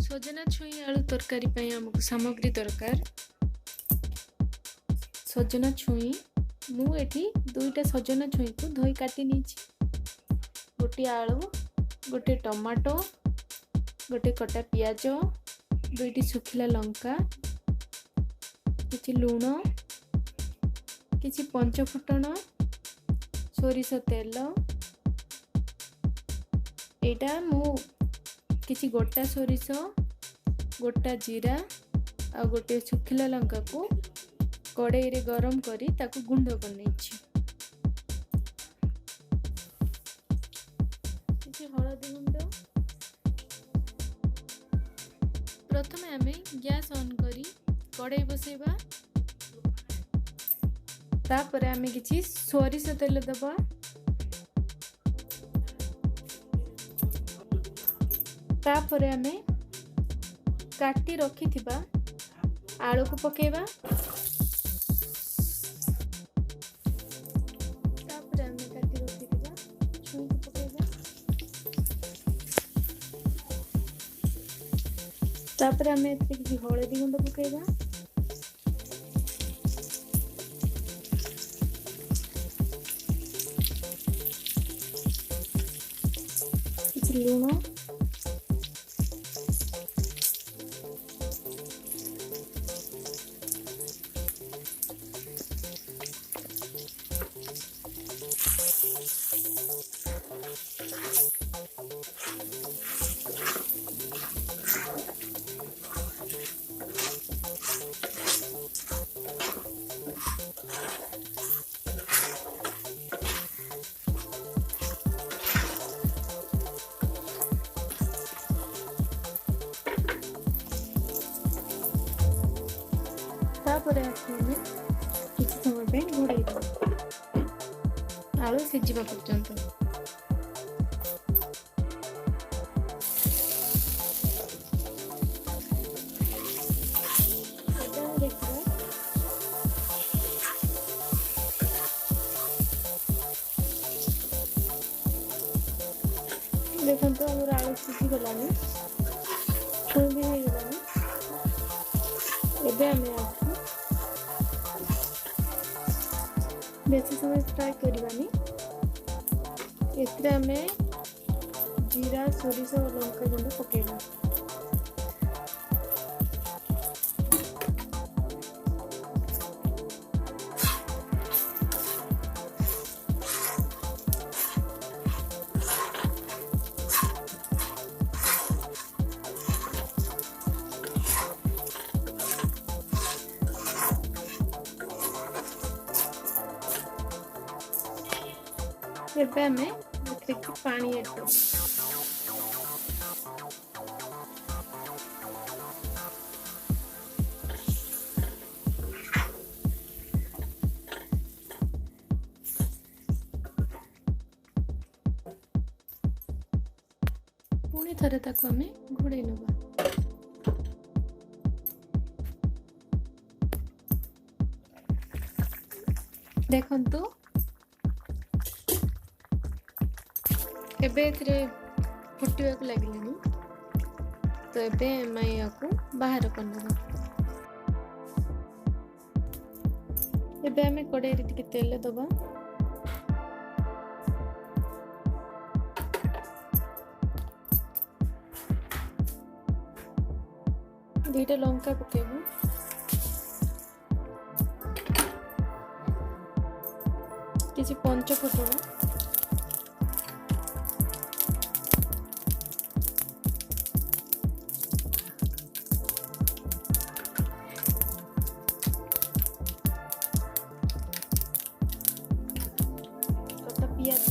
सजना छुई आलू तरकारी ପାଇଁ ଆମକୁ ସାମଗ୍ରୀ ଦରକାର। सजना छुई ମୁଁ ଏଠି ଦୁଇଟା सजना ଛୁଇଁକୁ ଧୋଇ କାଟି ନେଇଛି। ଗୋଟିଏ ଆଳୁ, ଗୋଟିଏ ଟମାଟୋ, ଗୋଟିଏ କଟା ପିଆଜ, ଦୁଇଟି ଶୁଖିଲା ଲଙ୍କା, କିଛି ଲୁଣ, କିଛି ପଞ୍ଚଫୁଟଣ, ସୋରିଷ ତେଲ, ଏଇଟା ମୁଁ କିଛି गोटा सोरिष, गोटा जीरा आ गोटे सुखिला लंका को कड़ाई रे गरम करी ताकू गुंड कर नेछि। किछि हळदी गुंड। प्रथमे आमे गैस ऑन करी कड़ाई बसेबा। तापर आमे किछि सोरिष तेल दबा। तापर आमे काटी रखी थिबा आलू को पकेबा। तापर आमे काटी रखी थिबा छुई को पकेबा। तापर आमे एति हळदी गुंड पकेबा। किछि लूण, तापर आमे किछि समय पे घोड़ाई दो आलू सिझिबा पर्यंत। देखो तो हमर आलू सिझी गलानी, छुई भी हो गलानी। एबे हमें बेसी समय फ्राई करवानी। एतरे हमें जीरा, सोरिष और लंका गुंड पकेबा। एबे हमें पानी ऐड कर पुणी थरे ताको हमें घोड़ाई नबा। देखंतु एबे एथरे फुटिबा को लागिलानी। तो एबे मैं को बाहर करनबा। एबे हमें कड़ाई रे टिके तेल दबा। दुईटा लंका पकेबू। किछि पंचफुटण, पियाज,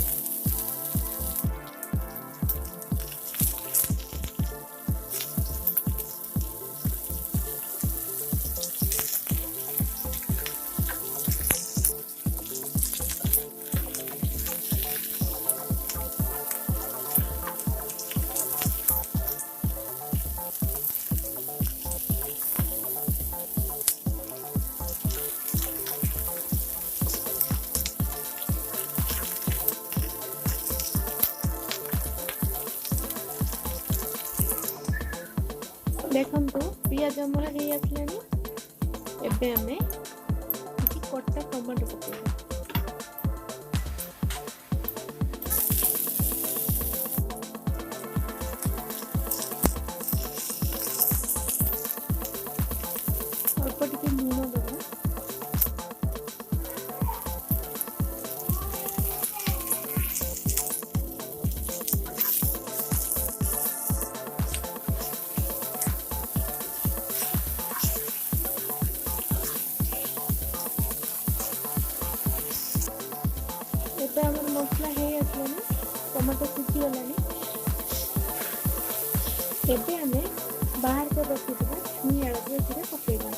ଦେଖନ୍ତୁ ପିଆଜ ଆମର ହେଇ ଆସିଲାଣି। ଏବେ ଆମେ କିଛି କଟା ଟମାଟୋ ପକେଇବା। ଅଳ୍ପ ଟିକେ ଲୁଣ ଦେବା। ଏବେ ଆମର ମସଲା ହେଇ ଆସିଲାଣି, ଟମାଟୋ ସିଝିଗଲାଣି। ଏବେ ଆମେ ବାହାର କରି ରଖିଥିବା ଛୁଇଁ ଆଳୁକୁ ଏଥିରେ ପକେଇବା।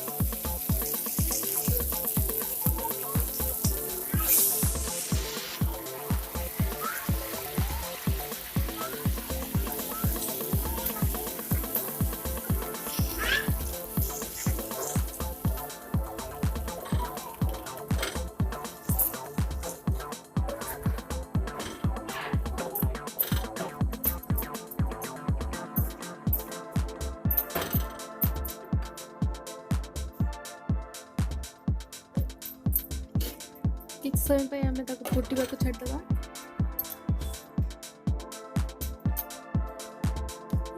କିଛି ସମୟ ପାଇଁ ଆମେ ତାକୁ ଫୁଟିବାକୁ ଛାଡ଼ିଦେବା।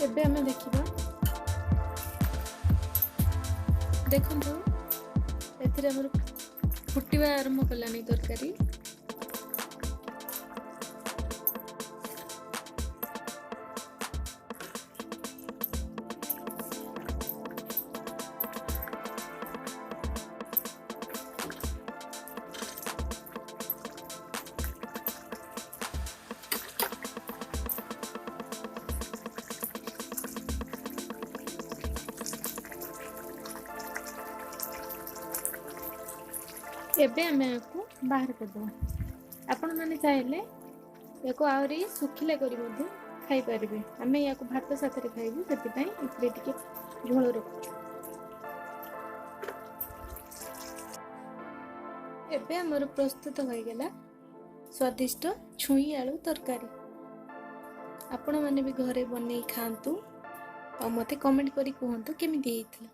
ଏବେ ଆମେ ଦେଖିବା, ଦେଖନ୍ତୁ ଏଥିରେ ଆମର ଫୁଟିବା ଆରମ୍ଭ କଲାଣି ତରକାରୀ। ଏବେ ଆମେ ୟାକୁ ବାହାର କରିଦେବା। ଆପଣମାନେ ଚାହିଁଲେ ୟାକୁ ଆହୁରି ଶୁଖିଲା କରି ମଧ୍ୟ ଖାଇପାରିବେ। ଆମେ ୟାକୁ ଭାତ ସାଥିରେ ଖାଇବୁ, ସେଥିପାଇଁ ଏଥିରେ ଟିକେ ଝୋଳ ରଖୁଛୁ। ଏବେ ଆମର ପ୍ରସ୍ତୁତ ହୋଇଗଲା ସ୍ୱାଦିଷ୍ଟ ଛୁଇଁ ଆଳୁ ତରକାରୀ। ଆପଣମାନେ ବି ଘରେ ବନେଇ ଖାଆନ୍ତୁ ଆଉ ମୋତେ କମେଣ୍ଟ କରି କୁହନ୍ତୁ କେମିତି ହେଇଥିଲା।